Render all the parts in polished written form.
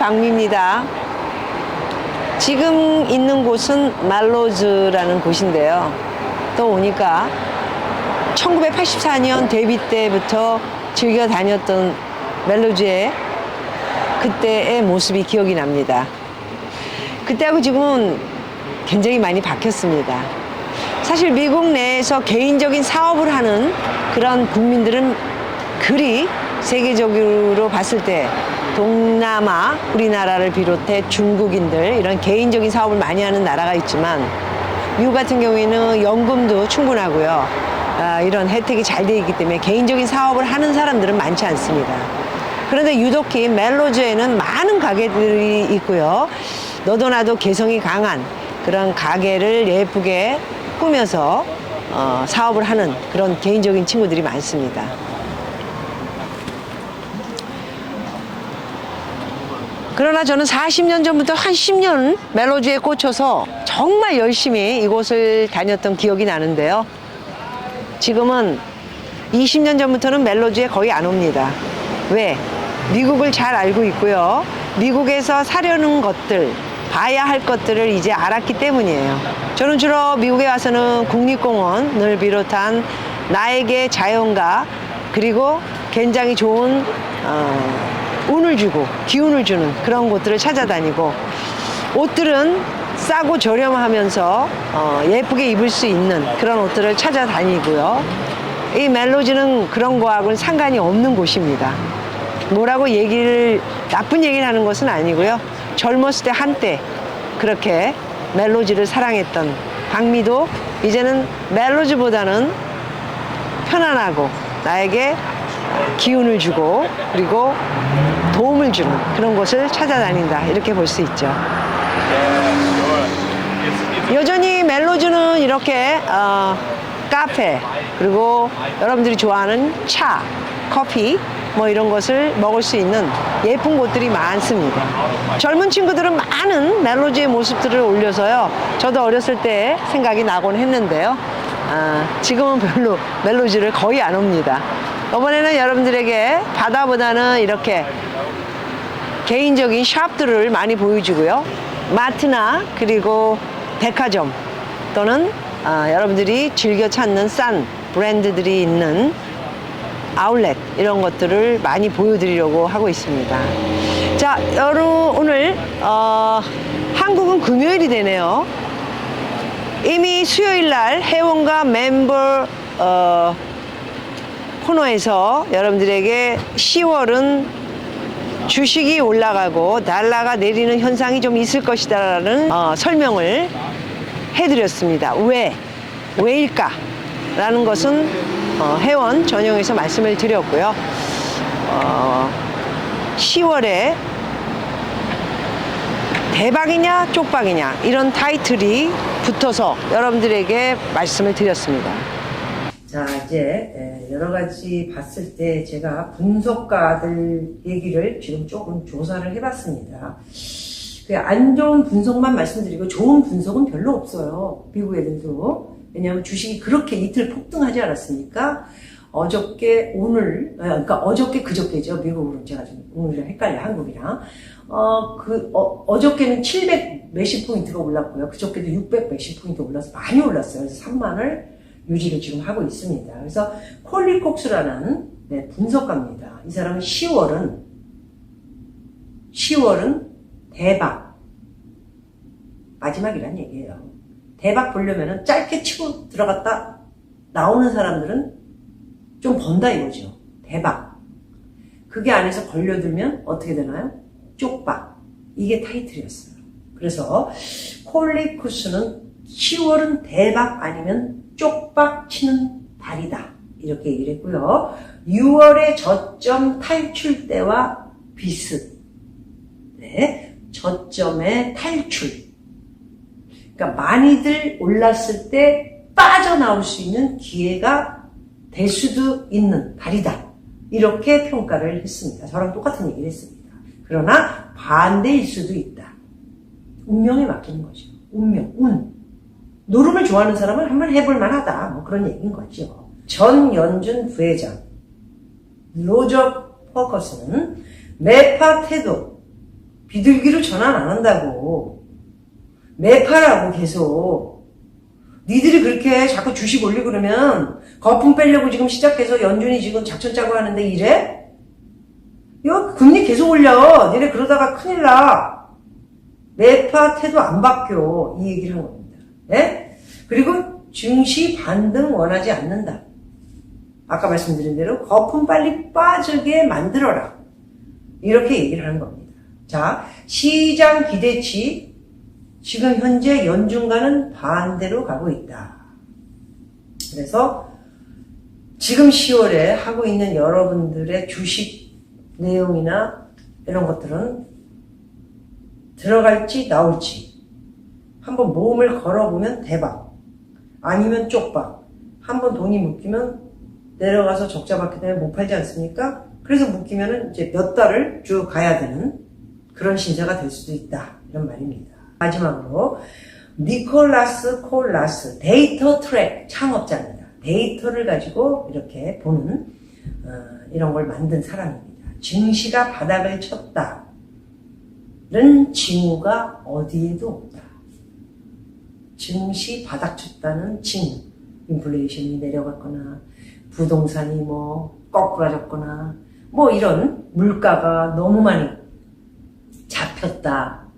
방미입니다. 지금 있는 곳은 말로즈라는 곳인데요. 또 오니까 1984년 데뷔 때부터 즐겨 다녔던 멜로즈의 그때의 모습이 기억이 납니다. 그때하고 지금은 굉장히 많이 바뀌었습니다. 사실 미국 내에서 개인적인 사업을 하는 그런 국민들은 그리 세계적으로 봤을 때 동남아, 우리나라를 비롯해 중국인들 이런 개인적인 사업을 많이 하는 나라가 있지만 미국 같은 경우에는 연금도 충분하고요. 이런 혜택이 잘 돼 있기 때문에 개인적인 사업을 하는 사람들은 많지 않습니다. 그런데 유독히 멜로즈에는 많은 가게들이 있고요. 너도 나도 개성이 강한 그런 가게를 예쁘게 꾸며서 사업을 하는 그런 개인적인 친구들이 많습니다. 그러나 저는 40년 전부터 한 10년 멜로즈에 꽂혀서 정말 열심히 이곳을 다녔던 기억이 나는데요. 지금은 20년 전부터는 멜로즈에 거의 안 옵니다. 왜? 미국을 잘 알고 있고요. 미국에서 사려는 것들, 봐야 할 것들을 이제 알았기 때문이에요. 저는 주로 미국에 와서는 국립공원을 비롯한 나에게 자연과 그리고 굉장히 좋은 운을 주고 기운을 주는 그런 곳들을 찾아다니고 옷들은 싸고 저렴하면서 예쁘게 입을 수 있는 그런 옷들을 찾아다니고요. 이 멜로즈는 그런 거하고는 상관이 없는 곳입니다. 뭐라고 나쁜 얘기를 하는 것은 아니고요. 젊었을 때 한때 그렇게 멜로즈를 사랑했던 방미도 이제는 멜로즈보다는 편안하고 나에게 기운을 주고 그리고 도움을 주는 그런 곳을 찾아다닌다 이렇게 볼 수 있죠. 여전히 멜로즈는 이렇게 카페 그리고 여러분들이 좋아하는 차, 커피 뭐 이런 것을 먹을 수 있는 예쁜 곳들이 많습니다. 젊은 친구들은 많은 멜로즈의 모습들을 올려서요. 저도 어렸을 때 생각이 나곤 했는데요. 지금은 별로 멜로즈를 거의 안 옵니다. 이번에는 여러분들에게 바다보다는 이렇게 개인적인 샵들을 많이 보여주고요. 마트나 그리고 백화점 또는 여러분들이 즐겨 찾는 싼 브랜드들이 있는 아울렛 이런 것들을 많이 보여드리려고 하고 있습니다. 자, 오늘 한국은 금요일이 되네요. 이미 수요일날 회원과 멤버 코너에서 여러분들에게 10월은 주식이 올라가고 달러가 내리는 현상이 좀 있을 것이다라는 설명을 해드렸습니다. 왜일까? 라는 것은 회원 전용에서 말씀을 드렸고요. 10월에 대박이냐 쪽박이냐 이런 타이틀이 붙어서 여러분들에게 말씀을 드렸습니다. 자, 이제 여러 가지 봤을 때 제가 분석가들 얘기를 지금 조금 조사를 해봤습니다. 안 좋은 분석만 말씀드리고 좋은 분석은 별로 없어요. 미국 애들도. 왜냐하면 주식이 그렇게 이틀 폭등하지 않았습니까? 어저께 그저께죠. 미국으로 제가 좀 오늘이랑 헷갈려, 한국이랑. 어저께는 700 몇십 포인트가 올랐고요. 그저께도 600 몇십 포인트 올라서 많이 올랐어요. 그래서 3만을 유지를 지금 하고 있습니다. 그래서 콜리 콕스라는 분석가입니다. 이 사람은 10월은 대박. 마지막이란 얘기예요. 대박 보려면은 짧게 치고 들어갔다 나오는 사람들은 좀 번다 이거죠. 대박. 그게 안에서 걸려들면 어떻게 되나요? 쪽박. 이게 타이틀이었어요. 그래서 콜리 콕스는 10월은 대박 아니면 쪽박 치는 달이다. 이렇게 얘기를 했고요. 6월의 저점 탈출 때와 비슷. 저점의 탈출. 그러니까 많이들 올랐을 때 빠져나올 수 있는 기회가 될 수도 있는 달이다. 이렇게 평가를 했습니다. 저랑 똑같은 얘기를 했습니다. 그러나 반대일 수도 있다. 운명에 맡기는 거죠. 운명, 운. 노름을 좋아하는 사람은 한번 해볼 만하다. 뭐 그런 얘기인 거죠. 전연준 부회장, 로저 퍼커스는 매파 태도, 비둘기로 전환 안 한다고. 매파라고 계속. 니들이 그렇게 자꾸 주식 올리고 그러면 거품 빼려고 지금 시작해서 연준이 지금 작전 짜고 하는데 이래? 이거 금리 계속 올려. 니네 그러다가 큰일 나. 매파 태도 안 바뀌어. 이 얘기를 한 겁니다. 예? 그리고 증시 반등 원하지 않는다. 아까 말씀드린 대로 거품 빨리 빠지게 만들어라. 이렇게 얘기를 하는 겁니다. 자, 시장 기대치 지금 현재 연준과는 반대로 가고 있다. 그래서 지금 10월에 하고 있는 여러분들의 주식 내용이나 이런 것들은 들어갈지 나올지 한번 모험을 걸어보면 대박, 아니면 쪽박. 한번 돈이 묶이면 내려가서 적자 받기 때문에 못 팔지 않습니까? 그래서 묶이면은 이제 몇 달을 쭉 가야 되는 그런 신세가 될 수도 있다. 이런 말입니다. 마지막으로 니콜라스 콜라스 데이터 트랙 창업자입니다. 데이터를 가지고 이렇게 보는 이런 걸 만든 사람입니다. 증시가 바닥을 쳤다는 징후가 어디에도 없다. 증시 바닥 쳤다는 징후, 인플레이션이 내려갔거나 부동산이 뭐 꺾어졌거나 뭐 이런 물가가 너무 많이 잡혔다.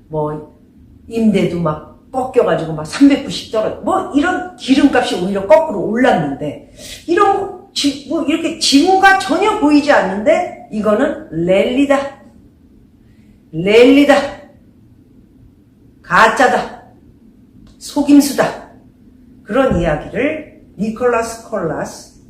뭐 임대도 막 꺾여가지고 막 300불씩 떨어져. 뭐 이런 기름값이 오히려 거꾸로 올랐는데 이런 뭐 이렇게 징후가 전혀 보이지 않는데 이거는 랠리다. 랠리다. 가짜다. 속임수다. 그런 이야기를 니콜라스 콜라스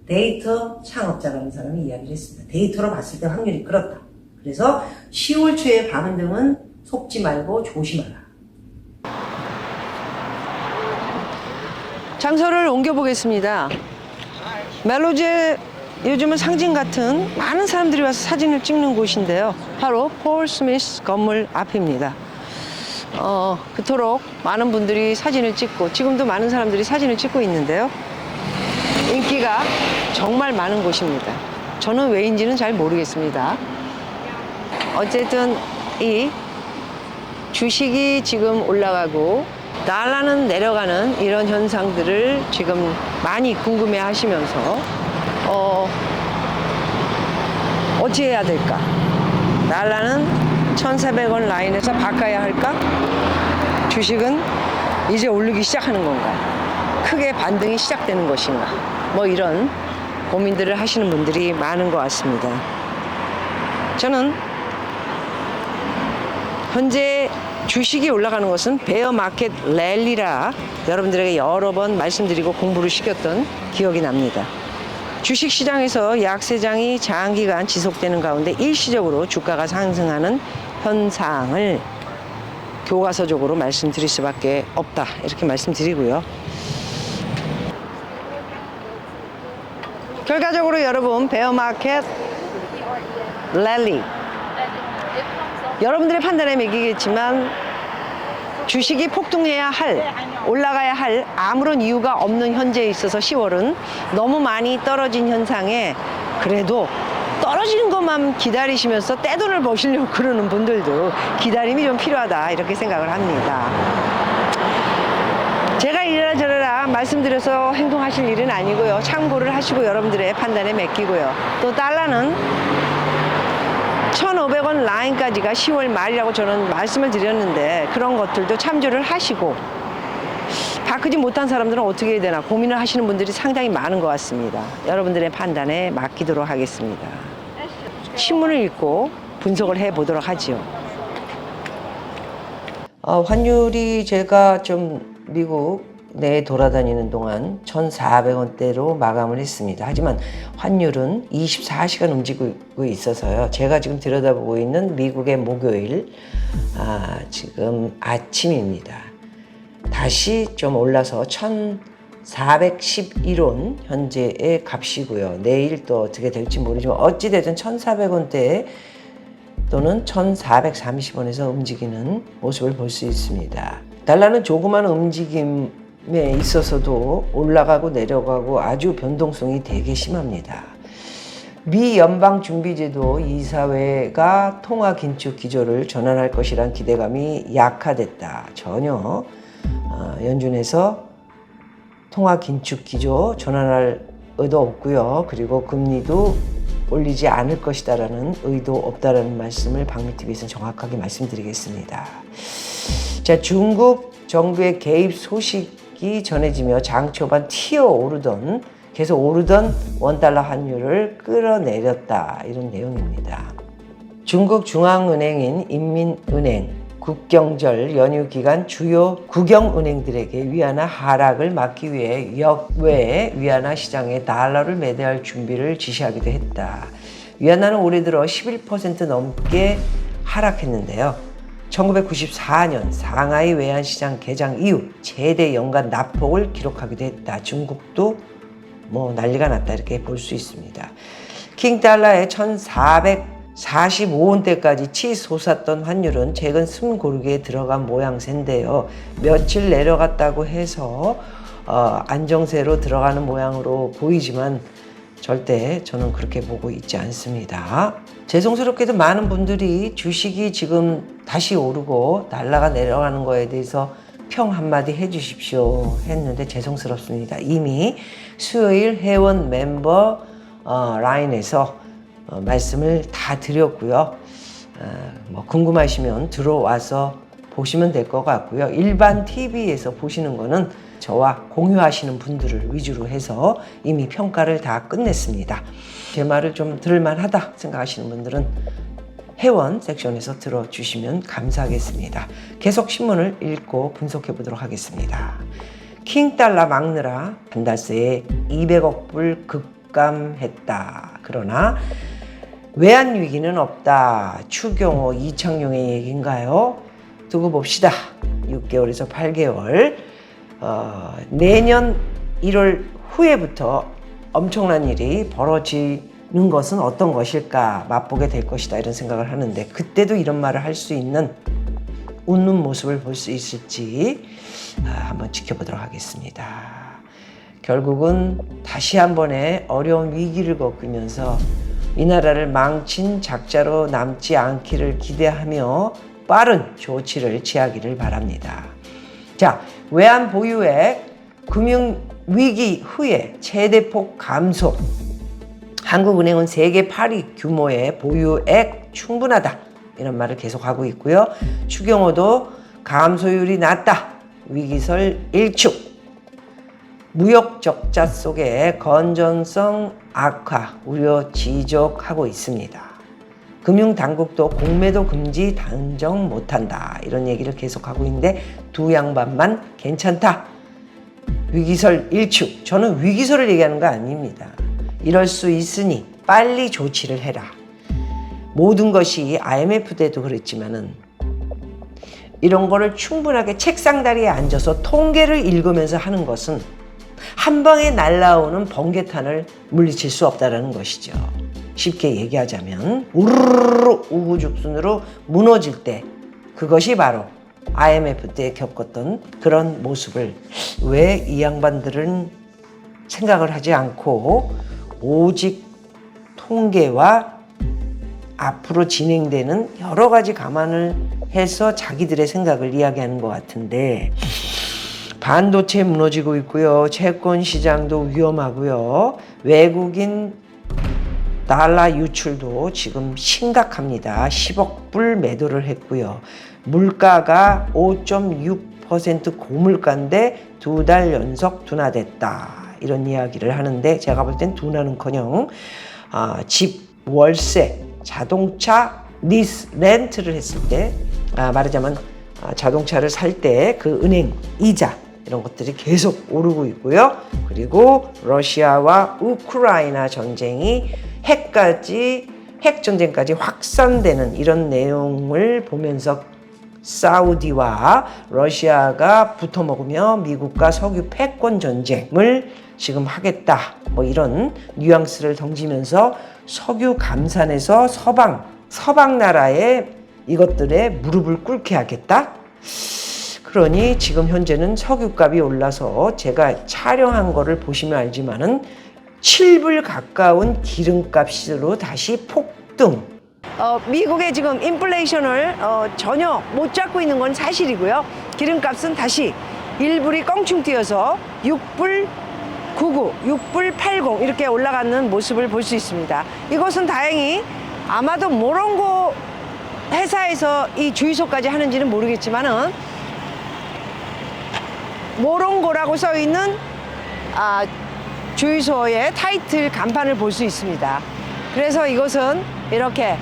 데이터 창업자라는 사람이 이야기를 했습니다. 데이터로 봤을 때 확률이 그렇다. 그래서 10월 초의 반등은 속지 말고 조심하라. 장소를 옮겨보겠습니다. 멜로제 요즘은 상징 같은 많은 사람들이 와서 사진을 찍는 곳인데요. 바로 폴 스미스 건물 앞입니다. 그토록 많은 분들이 사진을 찍고 지금도 많은 사람들이 사진을 찍고 있는데요. 인기가 정말 많은 곳입니다. 저는 왜인지는 잘 모르겠습니다. 어쨌든 이 주식이 지금 올라가고 달러는 내려가는 이런 현상들을 지금 많이 궁금해 하시면서 어찌 해야 될까? 달러는 1,400원 라인에서 바꿔야 할까? 주식은 이제 오르기 시작하는 건가? 크게 반등이 시작되는 것인가? 뭐 이런 고민들을 하시는 분들이 많은 것 같습니다. 저는 현재 주식이 올라가는 것은 베어 마켓 랠리라 여러분들에게 여러 번 말씀드리고 공부를 시켰던 기억이 납니다. 주식시장에서 약세장이 장기간 지속되는 가운데 일시적으로 주가가 상승하는 현상을 교과서적으로 말씀드릴 수밖에 없다. 이렇게 말씀드리고요. 결과적으로 여러분 베어마켓 랠리 여러분들의 판단에 매기겠지만 주식이 폭등해야 할, 올라가야 할 아무런 이유가 없는 현재에 있어서 10월은 너무 많이 떨어진 현상에 그래도 떨어지는 것만 기다리시면서 떼돈을 버시려고 그러는 분들도 기다림이 좀 필요하다 이렇게 생각을 합니다. 제가 이래라 저래라 말씀드려서 행동하실 일은 아니고요. 참고를 하시고 여러분들의 판단에 맡기고요. 또 달러는 1,500원 라인까지가 10월 말이라고 저는 말씀을 드렸는데 그런 것들도 참조를 하시고 바꾸지 못한 사람들은 어떻게 해야 되나 고민을 하시는 분들이 상당히 많은 것 같습니다. 여러분들의 판단에 맡기도록 하겠습니다. 신문을 읽고 분석을 해보도록 하지요. 환율이 제가 좀 미국 내 돌아다니는 동안 1,400원대로 마감을 했습니다. 하지만 환율은 24시간 움직이고 있어서요. 제가 지금 들여다보고 있는 미국의 목요일 지금 아침입니다. 다시 좀 올라서 1,411원 현재의 값이고요. 내일 또 어떻게 될지 모르지만 어찌되든 1,400원대 또는 1,430원에서 움직이는 모습을 볼 수 있습니다. 달러는 조그마한 움직임에 있어서도 올라가고 내려가고 아주 변동성이 되게 심합니다. 미 연방준비제도 이사회가 통화 긴축 기조를 전환할 것이란 기대감이 약화됐다. 전혀 연준에서 통화 긴축 기조 전환할 의도 없고요. 그리고 금리도 올리지 않을 것이다라는 의도 없다라는 말씀을 박미TV에서는 정확하게 말씀드리겠습니다. 자, 중국 정부의 개입 소식이 전해지며 장 초반 계속 오르던 원달러 환율을 끌어내렸다. 이런 내용입니다. 중국 중앙은행인 인민은행 국경절 연휴 기간 주요 국영은행들에게 위안화 하락을 막기 위해 역외 위안화 시장에 달러를 매도할 준비를 지시하기도 했다. 위안화는 올해 들어 11% 넘게 하락했는데요. 1994년 상하이 외환시장 개장 이후 최대 연간 낙폭을 기록하기도 했다. 중국도 난리가 났다 이렇게 볼 수 있습니다. 킹달러의 1445원대까지 치솟았던 환율은 최근 숨 고르기에 들어간 모양새인데요. 며칠 내려갔다고 해서 안정세로 들어가는 모양으로 보이지만 절대 저는 그렇게 보고 있지 않습니다. 죄송스럽게도 많은 분들이 주식이 지금 다시 오르고 달러가 내려가는 거에 대해서 평 한마디 해주십시오 했는데 죄송스럽습니다. 이미 수요일 회원 멤버 라인에서 말씀을 다 드렸고요. 궁금하시면 들어와서 보시면 될 것 같고요. 일반 TV에서 보시는 거는 저와 공유하시는 분들을 위주로 해서 이미 평가를 다 끝냈습니다. 제 말을 좀 들을만하다 생각하시는 분들은 회원 섹션에서 들어주시면 감사하겠습니다. 계속 신문을 읽고 분석해 보도록 하겠습니다. 킹달러 막느라 반달세에 200억 불 급감했다. 그러나 외환위기는 없다. 추경호, 이창용의 얘기인가요? 두고 봅시다. 6개월에서 8개월. 내년 1월 후에부터 엄청난 일이 벌어지는 것은 어떤 것일까 맛보게 될 것이다 이런 생각을 하는데 그때도 이런 말을 할 수 있는 웃는 모습을 볼 수 있을지 한번 지켜보도록 하겠습니다. 결국은 다시 한 번의 어려운 위기를 겪으면서 이 나라를 망친 작자로 남지 않기를 기대하며 빠른 조치를 취하기를 바랍니다. 자, 외환 보유액 금융위기 후에 최대폭 감소. 한국은행은 세계 8위 규모의 보유액 충분하다. 이런 말을 계속하고 있고요. 추경호도 감소율이 낮다. 위기설 일축. 무역 적자 속에 건전성 악화 우려 지적하고 있습니다. 금융당국도 공매도 금지 단정 못한다. 이런 얘기를 계속하고 있는데 두 양반만 괜찮다. 위기설 일축. 저는 위기설을 얘기하는 거 아닙니다. 이럴 수 있으니 빨리 조치를 해라. 모든 것이 IMF 때도 그랬지만은 이런 거를 충분하게 책상다리에 앉아서 통계를 읽으면서 하는 것은 한 방에 날라오는 번개탄을 물리칠 수 없다는 것이죠. 쉽게 얘기하자면 우르르 우후죽순으로 무너질 때 그것이 바로 IMF 때 겪었던 그런 모습을 왜 이 양반들은 생각을 하지 않고 오직 통계와 앞으로 진행되는 여러 가지 감안을 해서 자기들의 생각을 이야기하는 것 같은데 반도체 무너지고 있고요. 채권 시장도 위험하고요. 외국인 달러 유출도 지금 심각합니다. 10억 불 매도를 했고요. 물가가 5.6% 고물가인데 2달 연속 둔화됐다. 이런 이야기를 하는데 제가 볼 땐 둔화는커녕 집, 월세, 자동차 리스, 렌트를 했을 때 말하자면 자동차를 살 때 그 은행 이자 이런 것들이 계속 오르고 있고요. 그리고 러시아와 우크라이나 전쟁이 핵 전쟁까지 확산되는 이런 내용을 보면서 사우디와 러시아가 붙어먹으며 미국과 석유 패권 전쟁을 지금 하겠다. 이런 뉘앙스를 던지면서 석유 감산에서 서방 나라의 이것들에 무릎을 꿇게 하겠다. 그러니 지금 현재는 석유값이 올라서 제가 촬영한 거를 보시면 알지만은 7불 가까운 기름값으로 다시 폭등. 미국의 지금 인플레이션을 전혀 못 잡고 있는 건 사실이고요. 기름값은 다시 1불이 껑충 뛰어서 6불 99, 6불 80 이렇게 올라가는 모습을 볼 수 있습니다. 이것은 다행히 아마도 모롱고 회사에서 이 주유소까지 하는지는 모르겠지만은 모롱고라고 써 있는 주유소의 타이틀 간판을 볼 수 있습니다. 그래서 이것은 이렇게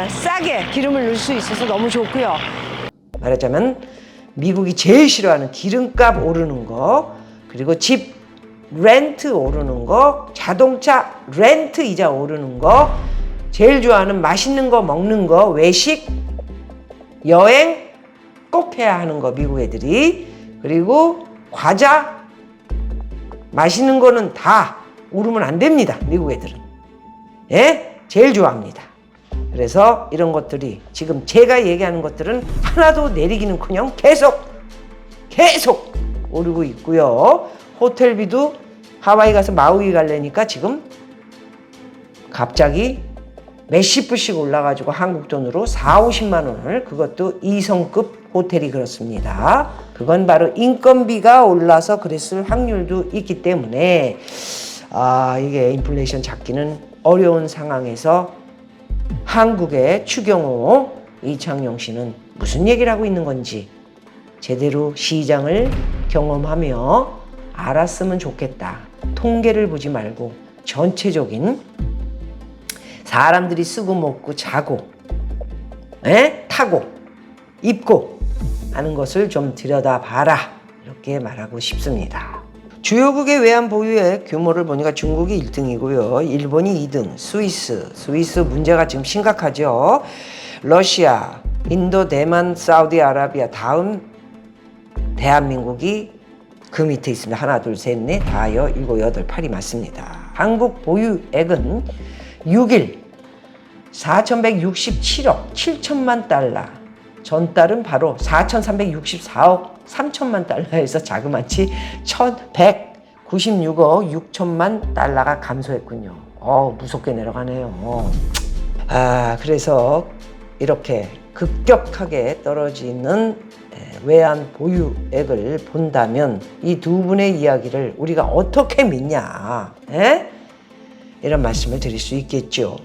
싸게 기름을 넣을 수 있어서 너무 좋고요. 말하자면 미국이 제일 싫어하는 기름값 오르는 거, 그리고 집 렌트 오르는 거, 자동차 렌트 이자 오르는 거, 제일 좋아하는 맛있는 거 먹는 거, 외식, 여행 꼭 해야 하는 거 미국 애들이, 그리고 과자, 맛있는 거는 다 오르면 안 됩니다. 미국 애들은. 예? 제일 좋아합니다. 그래서 이런 것들이 지금 제가 얘기하는 것들은 하나도 내리기는커녕 계속 오르고 있고요. 호텔비도 하와이 가서 마우이 가려니까 지금 갑자기 몇십 불씩 올라가지고 한국 돈으로 4, 50만 원을, 그것도 2성급 호텔이 그렇습니다. 그건 바로 인건비가 올라서 그랬을 확률도 있기 때문에 이게 인플레이션 잡기는 어려운 상황에서 한국의 추경호 이창용 씨는 무슨 얘기를 하고 있는 건지 제대로 시장을 경험하며 알았으면 좋겠다. 통계를 보지 말고 전체적인 사람들이 쓰고 먹고 자고 타고 입고 하는 것을 좀 들여다봐라, 이렇게 말하고 싶습니다. 주요국의 외환 보유액 규모를 보니까 중국이 1등이고요. 일본이 2등, 스위스 문제가 지금 심각하죠. 러시아, 인도, 대만, 사우디아라비아, 다음 대한민국이 그 밑에 있습니다. 하나, 둘, 셋, 넷, 다여, 일곱, 여덟, 8이 맞습니다. 한국 보유액은 6일 4,167억 7천만 달러, 전달은 바로 4,364억 3천만 달러에서 자그마치 1,196억 6천만 달러가 감소했군요. 무섭게 내려가네요. 그래서 이렇게 급격하게 떨어지는 외환 보유액을 본다면 이 두 분의 이야기를 우리가 어떻게 믿냐, 이런 말씀을 드릴 수 있겠죠.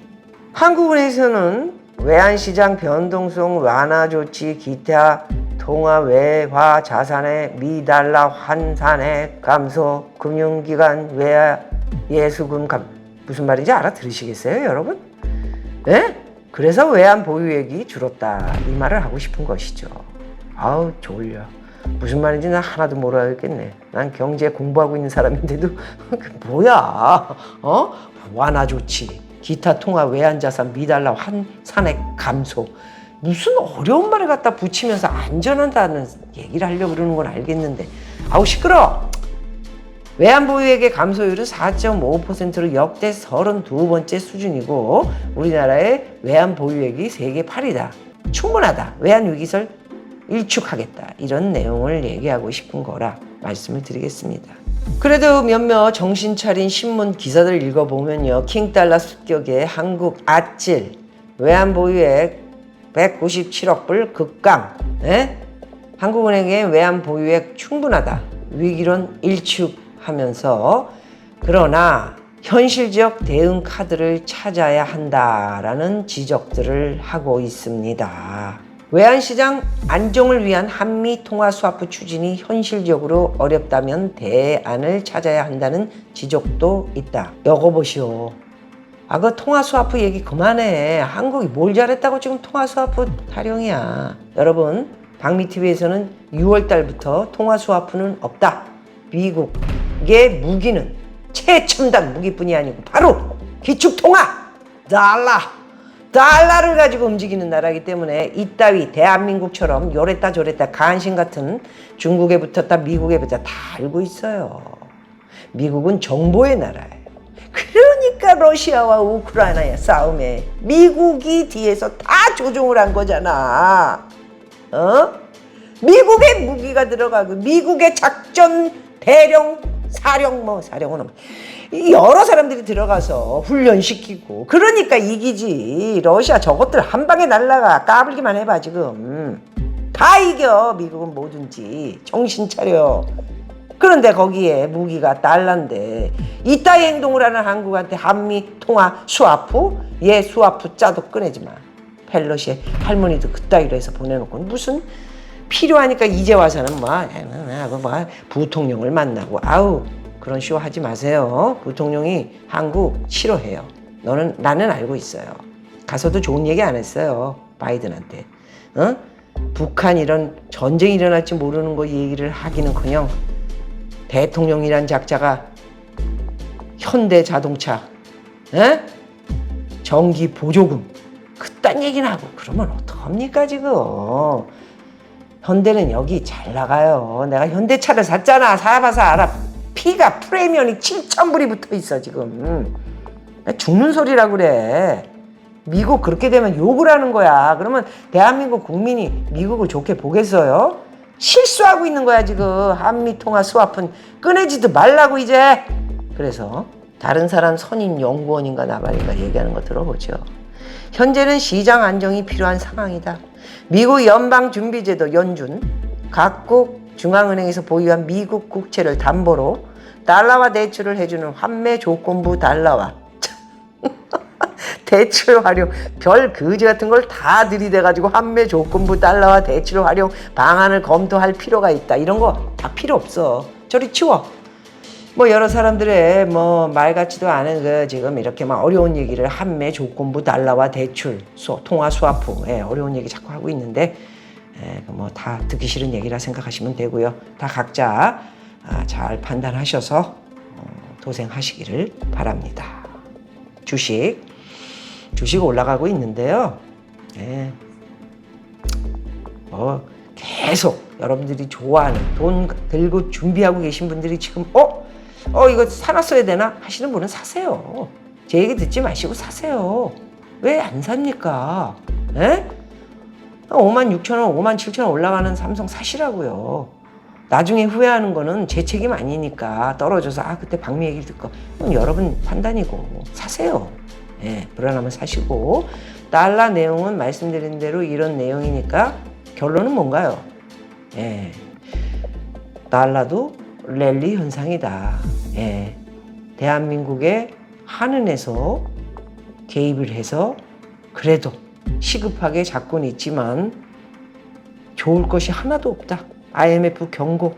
한국은행에서는 외환시장 변동성 완화 조치, 기타 통화 외화 자산의 미달러 환산액 감소, 금융기관 외화 예수금 무슨 말인지 알아들으시겠어요, 여러분? 그래서 외환 보유액이 줄었다, 이 말을 하고 싶은 것이죠. 아우 졸려. 무슨 말인지 난 하나도 모르겠네. 난 경제 공부하고 있는 사람인데도 뭐야? 완화 조치, 기타 통화 외환자산 미달러 환산액 감소, 무슨 어려운 말을 갖다 붙이면서 안전하다는 얘기를 하려고 그러는 건 알겠는데, 아우 시끄러. 외환 보유액의 감소율은 4.5%로 역대 32번째 수준이고 우리나라의 외환 보유액이 세계 8위다. 충분하다. 외환 위기설 일축하겠다. 이런 내용을 얘기하고 싶은 거라 말씀을 드리겠습니다. 그래도 몇몇 정신 차린 신문 기사들 읽어보면요, 킹달러 습격에 한국 아찔, 외환 보유액 197억 불 급강, 한국은행의 외환 보유액 충분하다, 위기론 일축하면서, 그러나 현실적 대응 카드를 찾아야 한다라는 지적들을 하고 있습니다. 외환시장 안정을 위한 한미 통화 스와프 추진이 현실적으로 어렵다면 대안을 찾아야 한다는 지적도 있다. 여거 보시오. 그 통화 스와프 얘기 그만해. 한국이 뭘 잘했다고 지금 통화 스와프 타령이야. 여러분, 박미TV에서는 6월 달부터 통화 스와프는 없다. 미국의 무기는 최첨단 무기뿐이 아니고 바로 기축통화 달러를 가지고 움직이는 나라이기 때문에 이따위 대한민국처럼 요랬다 저랬다 간신 같은 중국에 붙었다 미국에 붙었다 다 알고 있어요. 미국은 정보의 나라예요. 그러니까 러시아와 우크라이나의 싸움에 미국이 뒤에서 다 조종을 한 거잖아. 미국의 무기가 들어가고 미국의 작전 대령 사령은 이 여러 사람들이 들어가서 훈련시키고 그러니까 이기지. 러시아 저것들 한 방에 날라가. 까불기만 해봐 지금. 다 이겨. 미국은 뭐든지. 정신 차려. 그런데 거기에 무기가 달러인데 이따위 행동을 하는 한국한테 한미 통화 스와프? 얘 스와프 짜도 꺼내지 마. 펠로시 할머니도 그따위로 해서 보내놓고 무슨 필요하니까 이제 와서는 뭐 부통령을 만나고 아우 그런 쇼 하지 마세요. 부통령이 한국 싫어해요. 나는 알고 있어요. 가서도 좋은 얘기 안 했어요. 바이든한테. 어? 북한 이런 전쟁이 일어날지 모르는 거 얘기를 하기는커녕 대통령이란 작자가 현대 자동차, 에? 전기 보조금 그딴 얘기는 하고 그러면 어떡합니까 지금. 현대는 여기 잘 나가요. 내가 현대차를 샀잖아. 사봐서 알아. 피가 프리미엄이 7,000불이 붙어 있어 지금. 죽는 소리라 그래. 미국 그렇게 되면 욕을 하는 거야. 그러면 대한민국 국민이 미국을 좋게 보겠어요? 실수하고 있는 거야 지금. 한미통화 스와프는 꺼내지도 말라고 이제. 그래서 다른 사람 선임 연구원인가 나발인가 얘기하는 거 들어보죠. 현재는 시장 안정이 필요한 상황이다. 미국 연방준비제도 연준 각국 중앙은행에서 보유한 미국 국채를 담보로 달러화 대출을 해주는 환매 조건부 달러화 대출 활용 별 거지 같은 걸 다 들이대가지고 환매 조건부 달러화 대출 활용 방안을 검토할 필요가 있다. 이런 거 다 필요 없어. 저리 치워. 뭐 여러 사람들의 뭐 말 같지도 않은 그 지금 이렇게 막 어려운 얘기를 환매 조건부 달러화 대출 통화 스와프 어려운 얘기 자꾸 하고 있는데 뭐 다 듣기 싫은 얘기라 생각하시면 되고요. 다 각자 잘 판단하셔서 도생하시기를 바랍니다. 주식 올라가고 있는데요. 계속 여러분들이 좋아하는 돈 들고 준비하고 계신 분들이 지금 이거 사놨어야 되나 하시는 분은 사세요. 제 얘기 듣지 마시고 사세요. 왜 안 삽니까? 56,000원, 57,000원 올라가는 삼성 사시라고요. 나중에 후회하는 거는 제 책임 아니니까 떨어져서 그때 박미 얘기를 듣고 그건 여러분 판단이고 사세요. 불안하면 사시고. 달러 내용은 말씀드린 대로 이런 내용이니까 결론은 뭔가요? 달러도 랠리 현상이다. 대한민국의 한은에서 개입을 해서 그래도 시급하게 잡고는 있지만 좋을 것이 하나도 없다. IMF 경고,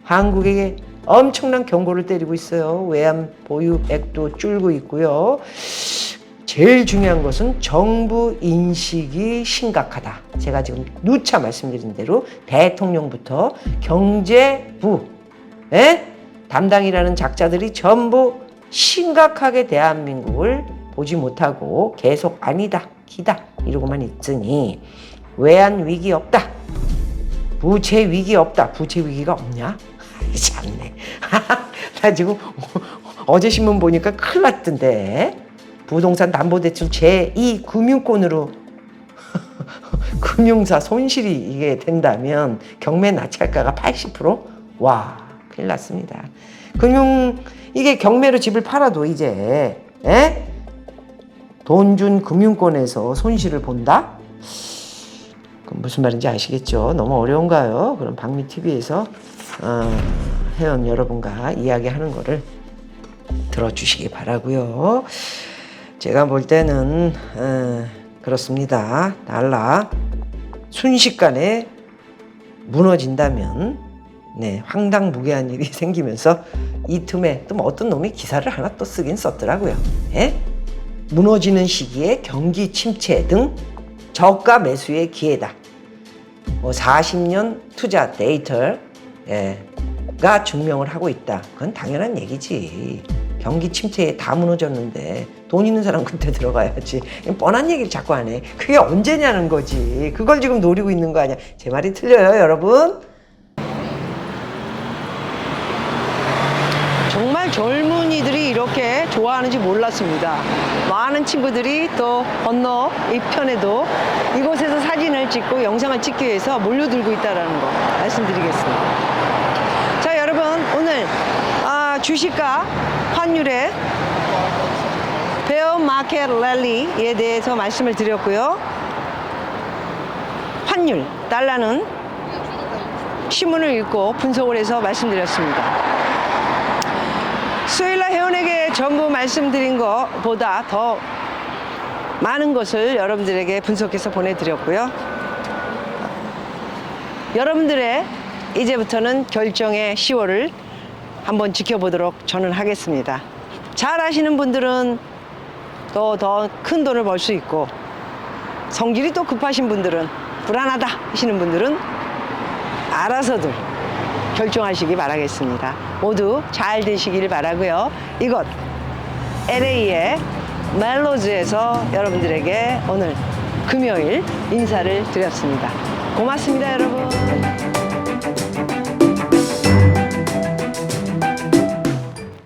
한국에게 엄청난 경고를 때리고 있어요. 외환 보유액도 줄고 있고요. 제일 중요한 것은 정부 인식이 심각하다. 제가 지금 누차 말씀드린 대로 대통령부터 경제부 담당이라는 작자들이 전부 심각하게 대한민국을 보지 못하고 계속 아니다, 기다 이러고만 있으니 외환 위기 없다. 부채 위기 없다. 부채 위기가 없냐? 참네. 나 지금 어제 신문 보니까 큰일 났던데. 부동산 담보대출 제2금융권으로 금융사 손실이 이게 된다면 경매 낙찰가가 80%? 와, 큰일 났습니다. 이게 경매로 집을 팔아도 이제 돈 준 금융권에서 손실을 본다? 그럼 무슨 말인지 아시겠죠? 너무 어려운가요? 그럼 박미TV에서 회원 여러분과 이야기하는 거를 들어주시기 바라고요. 제가 볼 때는 그렇습니다. 달러 순식간에 무너진다면 황당무계한 일이 생기면서 이 틈에 또 어떤 놈이 기사를 하나 또 쓰긴 썼더라고요. 무너지는 시기에 경기 침체 등 저가 매수의 기회다. 40년 투자 데이터가 증명을 하고 있다. 그건 당연한 얘기지. 경기 침체에 다 무너졌는데 돈 있는 사람 그때 들어가야지. 뻔한 얘기를 자꾸 안 해. 그게 언제냐는 거지. 그걸 지금 노리고 있는 거 아니야. 제 말이 틀려요, 여러분? 정말 젊은이들이 이렇게 좋아하는지 몰랐습니다. 많은 친구들이 또 건너 이 편에도 이곳에서 사진을 찍고 영상을 찍기 위해서 몰려들고 있다는 거 말씀드리겠습니다. 자, 여러분 오늘 주식과 환율의 베어 마켓 랠리에 대해서 말씀을 드렸고요. 환율, 달러는 신문을 읽고 분석을 해서 말씀드렸습니다. 수요일날 회원에게 전부 말씀드린 것보다 더 많은 것을 여러분들에게 분석해서 보내드렸고요. 여러분들의 이제부터는 결정의 10월을 한번 지켜보도록 저는 하겠습니다. 잘 아시는 분들은 또 더 큰 돈을 벌 수 있고, 성질이 또 급하신 분들은, 불안하다 하시는 분들은 알아서들 결정하시기 바라겠습니다. 모두 잘 되시길 바라고요. 이곳 LA의 멜로즈에서 여러분들에게 오늘 금요일 인사를 드렸습니다. 고맙습니다, 여러분.